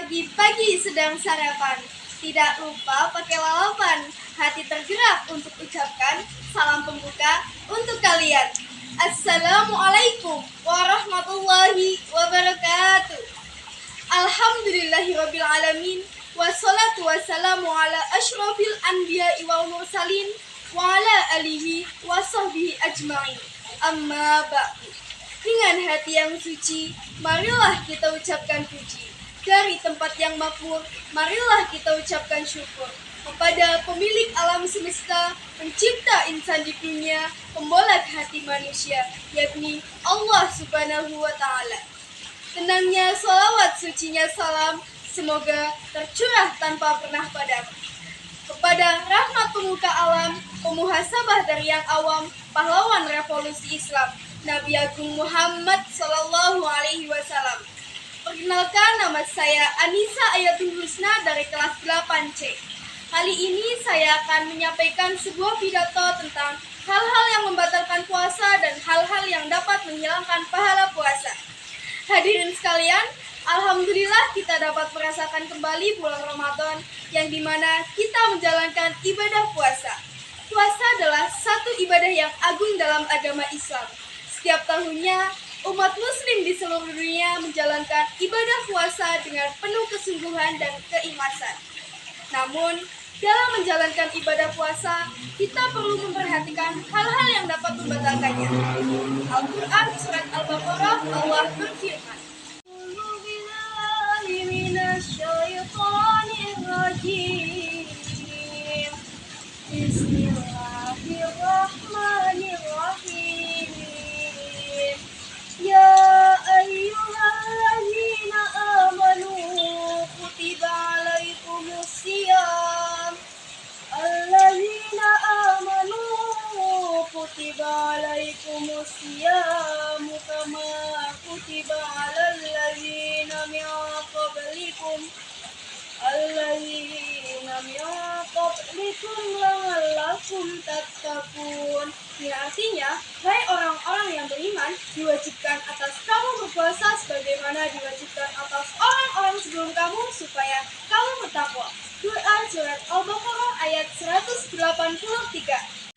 Pagi-pagi sedang sarapan, tidak lupa pakai lalapan. Hati tergerak untuk ucapkan salam pembuka untuk kalian. Assalamualaikum warahmatullahi wabarakatuh. Alhamdulillahirrabbilalamin. Wassalatu wassalamu ala ashrafil anbiya'i wal mursalin wa ala alihi wa sahbihi ajma'in. Amma ba'du. Dengan hati yang suci, marilah kita ucapkan puji. Dari tempat yang makmur, marilah kita ucapkan syukur kepada pemilik alam semesta, pencipta insan di dunia, pembolak hati manusia, yakni Allah Subhanahu wa Ta'ala. Tenangnya salawat, sucinya salam, semoga tercurah tanpa pernah padam kepada rahmat pemuka alam, pemuhasabah dari yang awam, pahlawan revolusi Islam, Nabi Agung Muhammad Sallallahu Alaihi Wasallam. Perkenalkan, nama saya Anissa Ayatul Husna dari kelas 8C. Kali ini saya akan menyampaikan sebuah pidato tentang hal-hal yang membatalkan puasa dan hal-hal yang dapat menghilangkan pahala puasa. Hadirin sekalian, alhamdulillah kita dapat merasakan kembali bulan Ramadan yang dimana kita menjalankan ibadah puasa. Puasa adalah satu ibadah yang agung dalam agama Islam. Setiap tahunnya, umat muslim di seluruh dunia menjalankan ibadah puasa dengan penuh kesungguhan dan keikhlasan. Namun, dalam menjalankan ibadah puasa, kita perlu memperhatikan hal-hal yang dapat membatalkannya. Al-Quran Surat Al-Baqarah, Allah berfirman, Bismillahirrahmanirrahim. Ya ayyuhalladzina amanu kutiba alaikumusiyam. Alladzina amanu kutiba alaikumusiyam kama kutiba alal ladzina min qablikum. Alladzina min qablikum la'allakum tattaqun. Ini artinya, hai orang-orang yang beriman, diwajibkan atas kamu berpuasa sebagaimana diwajibkan atas orang-orang sebelum kamu supaya kamu bertakwa. Quran Surat Al-Baqarah ayat 183.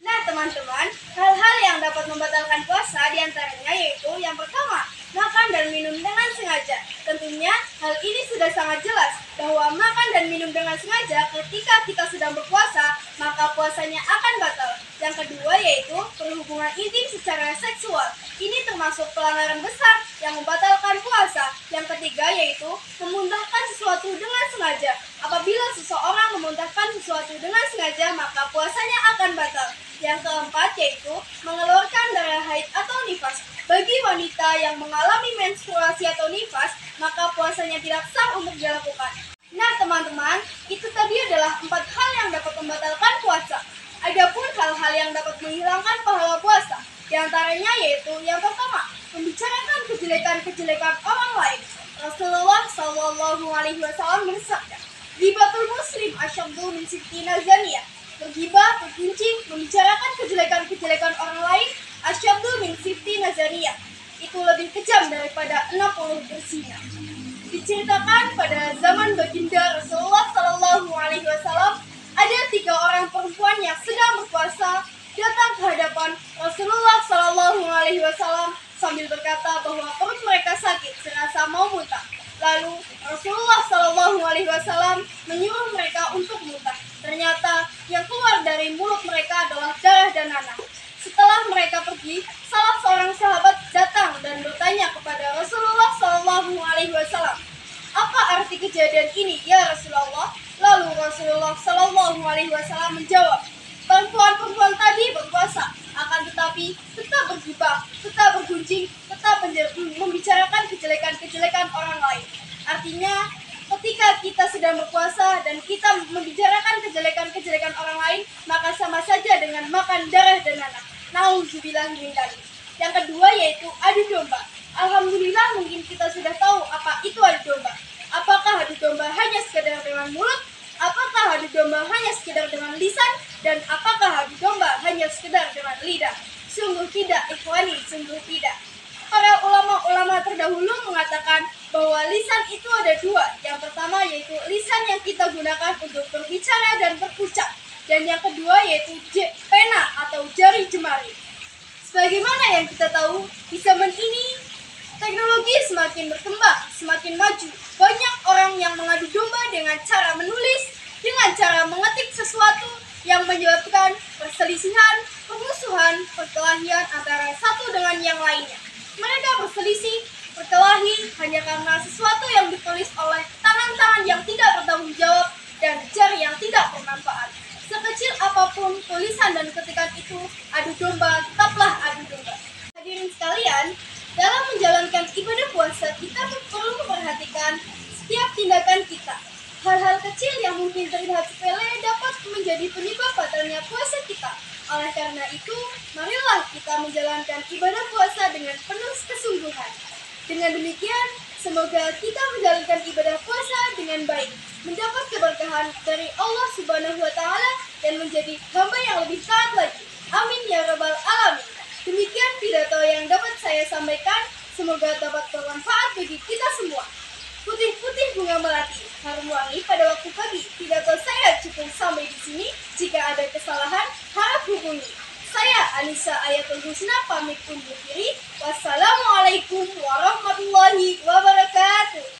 Nah teman-teman, hal-hal yang dapat membatalkan puasa diantaranya yaitu yang pertama, makan dan minum dengan sengaja. Tentunya hal ini sudah sangat jelas bahwa makan dan minum dengan sengaja ketika kita sedang berpuasa, maka puasanya akan batal. Yang kedua yaitu berhubungan intim secara seksual. Ini termasuk pelanggaran besar yang membatalkan puasa. Yang ketiga yaitu memuntahkan sesuatu dengan sengaja. Apabila seseorang memuntahkan sesuatu dengan sengaja, maka puasanya akan batal. Yang keempat yaitu mengeluarkan darah haid atau nifas. Bagi wanita yang mengalami menstruasi atau nifas, maka puasanya tidak sah untuk dilakukan. Nah teman-teman, itu tadi adalah 4 hal yang dapat membatalkan puasa. Adapun hal-hal yang dapat menghilangkan pahala puasa, diantaranya yaitu yang pertama, membicarakan kejelekan-kejelekan orang lain. Rasulullah Shallallahu Alaihi Wasallam bersabda, "Ghibatul muslim asyaddu min sittina zaniyah." Bergibah, bergunjing, membicarakan kejelekan-kejelekan orang lain, asyaddu min sittina zaniyah. Itu lebih kejam daripada 60 berzina. Diceritakan pada zaman baginda Rasulullah Shallallahu Alaihi Wasallam, ada 3 orang perempuan yang sedang berpuasa datang ke hadapan Rasulullah Shallallahu Alaihi Wasallam sambil berkata bahwa perut mereka sakit serasa mau muntah. Lalu Rasulullah Shallallahu Alaihi Wasallam menyuruh mereka untuk muntah. Ternyata yang keluar dari mulut mereka adalah darah dan nanah. Setelah mereka pergi, salah seorang sahabat datang dan bertanya kepada Rasulullah Shallallahu Alaihi Wasallam, "Apa arti kejadian ini, ya Rasulullah?" Lalu Rasulullah Shallallahu Alaihi Wasallam menjawab, "Perempuan-perempuan tadi berpuasa, akan tetapi tetap bergibah, tetap bergunjing, tetap membicarakan kejelekan-kejelekan orang lain." Artinya, ketika kita sedang berpuasa dan kita membicarakan kejelekan-kejelekan orang lain, maka sama saja dengan makan darah dan nanah. Nauzubillah min dzalik. Yang kedua yaitu adu domba. Alhamdulillah mungkin kita sudah tahu apa itu adu domba. Apakah adu domba hanya sekedar dengan mulut? Apakah adu domba hanya sekedar dengan lisan? Dan apakah adu domba hanya sekedar dengan lidah? Sungguh tidak, ikhwani, sungguh tidak. Para ulama-ulama terdahulu mengatakan bahwa lisan itu ada 2. Yang pertama yaitu lisan yang kita gunakan untuk berbicara dan berucap. Dan yang kedua yaitu pena atau jari jemari. Sebagaimana yang kita tahu, di zaman ini teknologi semakin berkembang, semakin maju. Banyak orang yang mengadu domba dengan cara menulis, dengan cara mengetik sesuatu yang menyebabkan perselisihan, permusuhan, perkelahian antara satu dengan yang lainnya. Mereka berselisih, berkelahi hanya karena sesuatu yang ditulis oleh tangan-tangan yang tidak bertanggung jawab dan jari yang tidak bermanfaat. Sekecil apapun tulisan dan ketikan itu, adu domba tetaplah adu domba. Hadirin sekalian, dalam menjalankan ibadah puasa, kita perlu memperhatikan setiap tindakan kita. Hal-hal kecil yang mungkin terlihat sepele dapat menjadi penyebab batalnya puasa kita. Oleh karena itu, marilah kita menjalankan ibadah puasa dengan penuh kesungguhan. Dengan demikian, semoga kita menjalankan ibadah puasa dengan baik, mendapat keberkahan dari Allah Subhanahu wa Ta'ala, dan menjadi hamba yang lebih taat lagi. Amin ya Rabbal 'Alamin. Demikian pidato yang dapat saya sampaikan. Semoga dapat bermanfaat bagi kita semua. Putih-putih bunga melati, harum wangi pada waktu pagi. Pidato saya cukup sampai di sini. Jika ada kesalahan, harap hubungi. Saya Anissa Ayatul Husna pamit undur diri. Wassalamualaikum warahmatullahi wabarakatuh.